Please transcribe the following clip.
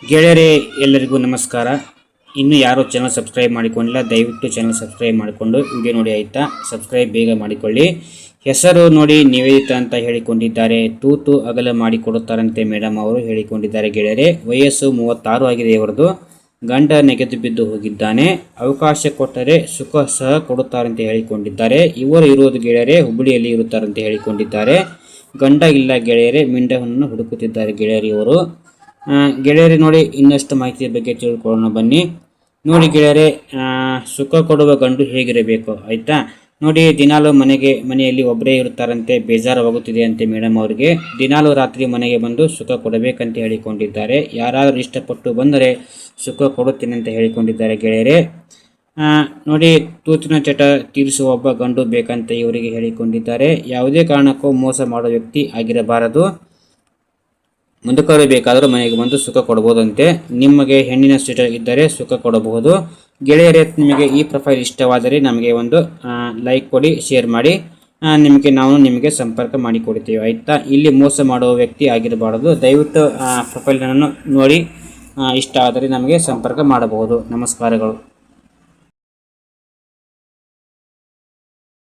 ಗೆಳೆಯರೇ, ಎಲ್ಲರಿಗೂ ನಮಸ್ಕಾರ. ಇನ್ನೂ ಯಾರು ಚಾನಲ್ ಸಬ್ಸ್ಕ್ರೈಬ್ ಮಾಡಿಕೊಂಡಿಲ್ಲ, ದಯವಿಟ್ಟು ಚಾನಲ್ ಸಬ್ಸ್ಕ್ರೈಬ್ ಮಾಡಿಕೊಂಡು ವಿಡಿಯೋ ನೋಡಿ ಆಯಿತಾ. ಸಬ್ಸ್ಕ್ರೈಬ್ ಬೇಗ ಮಾಡಿಕೊಳ್ಳಿ. ಹೆಸರು ನೋಡಿ ನಿವೇದಿತ ಅಂತ ಹೇಳಿಕೊಂಡಿದ್ದಾರೆ. ತೂತು ಅಗಲ ಮಾಡಿಕೊಡುತ್ತಾರಂತೆ ಮೇಡಮ್ ಅವರು ಹೇಳಿಕೊಂಡಿದ್ದಾರೆ. ಗೆಳೆಯರೇ, ವಯಸ್ಸು 36 ಆಗಿದೆ ಇವರದು. ಗಂಡ ನೆಗೆದು ಬಿದ್ದು ಹೋಗಿದ್ದಾನೆ. ಅವಕಾಶ ಕೊಟ್ಟರೆ ಸುಖ ಸಹ ಕೊಡುತ್ತಾರಂತೆ ಹೇಳಿಕೊಂಡಿದ್ದಾರೆ. ಇವರು ಇರುವುದು ಗೆಳೆಯರೇ ಹುಬ್ಬಳ್ಳಿಯಲ್ಲಿ ಇರುತ್ತಾರಂತೆ ಹೇಳಿಕೊಂಡಿದ್ದಾರೆ. ಗಂಡ ಇಲ್ಲ ಗೆಳೆಯರೇ, ಮಿಂಡವನ್ನು ಹುಡುಕುತ್ತಿದ್ದಾರೆ ಗೆಳೆಯರಿ ಇವರು. ಗೆಳೆಯರೇ ನೋಡಿ, ಇನ್ನಷ್ಟು ಮಾಹಿತಿಯ ಬಗ್ಗೆ ತಿಳ್ಕೊಳ್ಳೋಣ ಬನ್ನಿ. ನೋಡಿ ಗೆಳೆಯರೇ, ಸುಖ ಕೊಡುವ ಗಂಡು ಹೇಗಿರಬೇಕು ಆಯಿತಾ. ನೋಡಿ, ದಿನಾಲು ಮನೆಯಲ್ಲಿ ಒಬ್ಬರೇ ಇರುತ್ತಾರಂತೆ. ಬೇಜಾರವಾಗುತ್ತಿದೆ ಅಂತೆ ಮೇಡಮ್ ಅವರಿಗೆ. ದಿನಾಲು ರಾತ್ರಿ ಮನೆಗೆ ಬಂದು ಸುಖ ಕೊಡಬೇಕಂತ ಹೇಳಿಕೊಂಡಿದ್ದಾರೆ. ಯಾರಾದರೂ ಇಷ್ಟಪಟ್ಟು ಬಂದರೆ ಸುಖ ಕೊಡುತ್ತೇನೆ ಅಂತ ಹೇಳಿಕೊಂಡಿದ್ದಾರೆ ಗೆಳೆಯರೇ. ನೋಡಿ, ತೂತಿನ ಚಟ ತೀರಿಸುವ ಒಬ್ಬ ಗಂಡು ಬೇಕಂತ ಇವರಿಗೆ ಹೇಳಿಕೊಂಡಿದ್ದಾರೆ. ಯಾವುದೇ ಕಾರಣಕ್ಕೂ ಮೋಸ ಮಾಡುವ ವ್ಯಕ್ತಿ ಆಗಿರಬಾರದು. ಮುದುಕರು ಬೇಕಾದರೂ ಮನೆಗೆ ಬಂದು ಸುಖ ಕೊಡಬಹುದಂತೆ. ನಿಮಗೆ ಹೆಣ್ಣಿನ ಸ್ಟೇಟ ಇದ್ದರೆ ಸುಖ ಕೊಡಬಹುದು. ಗೆಳೆಯರೇ, ನಿಮಗೆ ಈ ಪ್ರೊಫೈಲ್ ಇಷ್ಟವಾದರೆ ನಮಗೆ ಒಂದು ಲೈಕ್ ಕೊಡಿ, ಶೇರ್ ಮಾಡಿ. ನಾವು ನಿಮಗೆ ಸಂಪರ್ಕ ಮಾಡಿಕೊಡ್ತೀವಿ ಆಯಿತಾ. ಇಲ್ಲಿ ಮೋಸ ಮಾಡುವ ವ್ಯಕ್ತಿ ಆಗಿರಬಾರದು. ದಯವಿಟ್ಟು ಪ್ರೊಫೈಲನ್ನು ನೋಡಿ ಇಷ್ಟ ಆದರೆ ನಮಗೆ ಸಂಪರ್ಕ ಮಾಡಬಹುದು. ನಮಸ್ಕಾರಗಳು.